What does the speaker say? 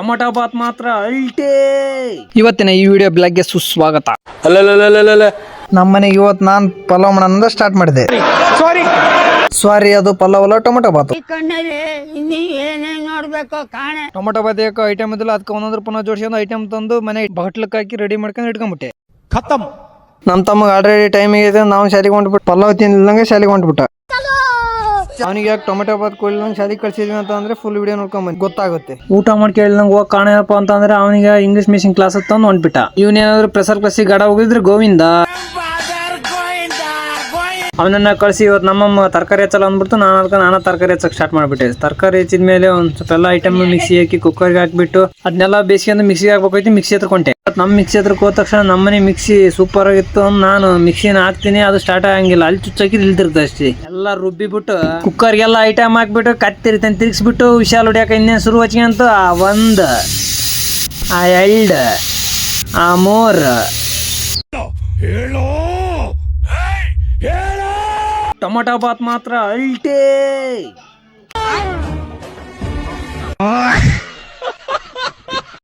Tomato Baat ಮಾತ್ರ ಅಲ್ಟೇ. ಇವತ್ತಿನ ಈ ವಿಡಿಯೋ ಬ್ಲಾಗ್ಗೆ ಸುಸ್ವಾಗತ. ನಮ್ಮನೆಗೆ ಇವತ್ತು ನಾನು ಪಲಾವ್ ಮಾಡೋಣ ಸ್ಟಾರ್ಟ್ ಮಾಡಿದೆ. ಸಾರಿ, ಅದು ಪಲಾವ್ ಅಲ್ಲ, ಟೊಮೊಟೊ ಬಾತ್. ಟೊಮೊಟೊ ಬಾತ್ ಯಾಕೋ ಐಟಮ್ ಇದಿಲ್ಲ, ಅದಕ್ಕೆ ಒಂದೊಂದು ಪುನಃ ಜೋಡಿಸ್ಕೊಂಡು ಐಟಮ್ ತಂದು ಮನೆ ಬಟ್ಲಕ್ಕೆ ಹಾಕಿ ರೆಡಿ ಮಾಡ್ಕೊಂಡು ಇಟ್ಕೊಂಡ್ಬಿಟ್ಟೆ. ಖತಮ್. ನಮ್ಮ ತಮ್ಮಗೆ ಆಲ್ರೆಡಿ ಟೈಮ್ ಇದೆ, ನಾವು ಶಾಲೆಗೆ ಹೊಂಟ್ಬಿಟ್ಟು ಪಲಾವ್ ತಿಂದಿಲ್ಲಂಗೆ ಶಾಲೆಗೆ ಹೊಂಟ್ಬಿಟ್ಟ. ಅವನಿಗೆ ಯಾಕೆ ಟೊಮೆಟೊ ಬಾತ್ ಕೊಡ್ಲಿಲ್ಲ ಶಾಲೆಗೆ ಕಳ್ಸಿದ್ವಿ ಅಂತ ಅಂದ್ರೆ ಫುಲ್ ವಿಡಿಯೋ ನೋಡ್ಕೊಂಡ್ ಗೊತ್ತಾಗುತ್ತೆ. ಊಟ ಮಾಡಿ ಕೇಳಿದಂಗೆ ಹೋಗಿ ಕಾಣಪ್ಪ ಅಂತಂದ್ರೆ ಅವನಿಗೆ ಇಂಗ್ಲೀಷ್ ಮಿಷಿನ್ ಕ್ಲಾಸ್ ತಂದು ಹೊಂಟ್ಬಿಟ್ಟ. ಇವನೇನಾದ್ರು ಪ್ರೆಸರ್ ಕ್ಲಾಸಿಗೆ ಗಡ ಹೋಗಿದ್ರೆ ಗೋವಿಂದ. ಅವನನ್ನ ಕಳಿಸಿ ಇವತ್ತು ನಮ್ಮಮ್ಮ ತರಕಾರಿ ಹೆಚ್ಚಲ್ಲ ಅಂದ್ಬಿಟ್ಟು ನಾನು ತರಕಾರಿ ಹೆಚ್ಚಕ್ಕೆ ಸ್ಟಾರ್ಟ್ ಮಾಡಿಬಿಟ್ಟೆ. ತರಕಾರಿ ಹೆಚ್ಚಿದ ಮೇಲೆ ಒಂದು ಸ್ವಲ್ಪ ಎಲ್ಲ ಐಟಮ್ ಮಿಕ್ಸಿ ಹಾಕಿ ಕುಕ್ಕರ್ಗೆ ಹಾಕ್ಬಿಟ್ಟು ಅದನ್ನೆಲ್ಲ ಬೇಯಿಸ್ಕೊಂಡು ಮಿಕ್ಸಿಗೆ ಹಾಕ್ಬೇಕಾಯ್ತು. ಮಿಕ್ಸಿ ಹತ್ರ ಕೊಂಟೆ. ನಮ್ಮ ಮಿಕ್ಸಿ ಹತ್ರಕ್ಕೆ ಹೋದ ತಕ್ಷಣ ನಮ್ಮನೆ ಮಿಕ್ಸಿ ಸೂಪರ್ ಆಗಿತ್ತು. ನಾನು ಮಿಕ್ಸಿನ ಹಾಕ್ತೀನಿ, ಅದು ಸ್ಟಾರ್ಟ್ ಆಗಂಗಿಲ್ಲ. ಅಲ್ಲಿ ಚುಚ್ಚಾಕಿದ್ರೆ ಇಲ್ದಿರ್ತದೆ ಅಷ್ಟೇ. ಎಲ್ಲ ರುಬ್ಬಿಬಿಟ್ಟು ಕುಕ್ಕರ್ಗೆಲ್ಲ ಐಟಮ್ ಹಾಕ್ಬಿಟ್ಟು ಕತ್ತಿರಿತಾನೆ ತಿರ್ಗಿಸ್ಬಿಟ್ಟು ವಿಶಾಲ್ ಹೊಡ್ಯಾಕ ಇನ್ನೇನು ಶುರು ಹಚ್ಕೊಂತ ಒಂದು ಆ ಎರಡು ಆ ಮೂರು ಟೊಮೊಟೊ ಬಾತ್ ಮಾತ್ರ ಅಲ್ಟೇ.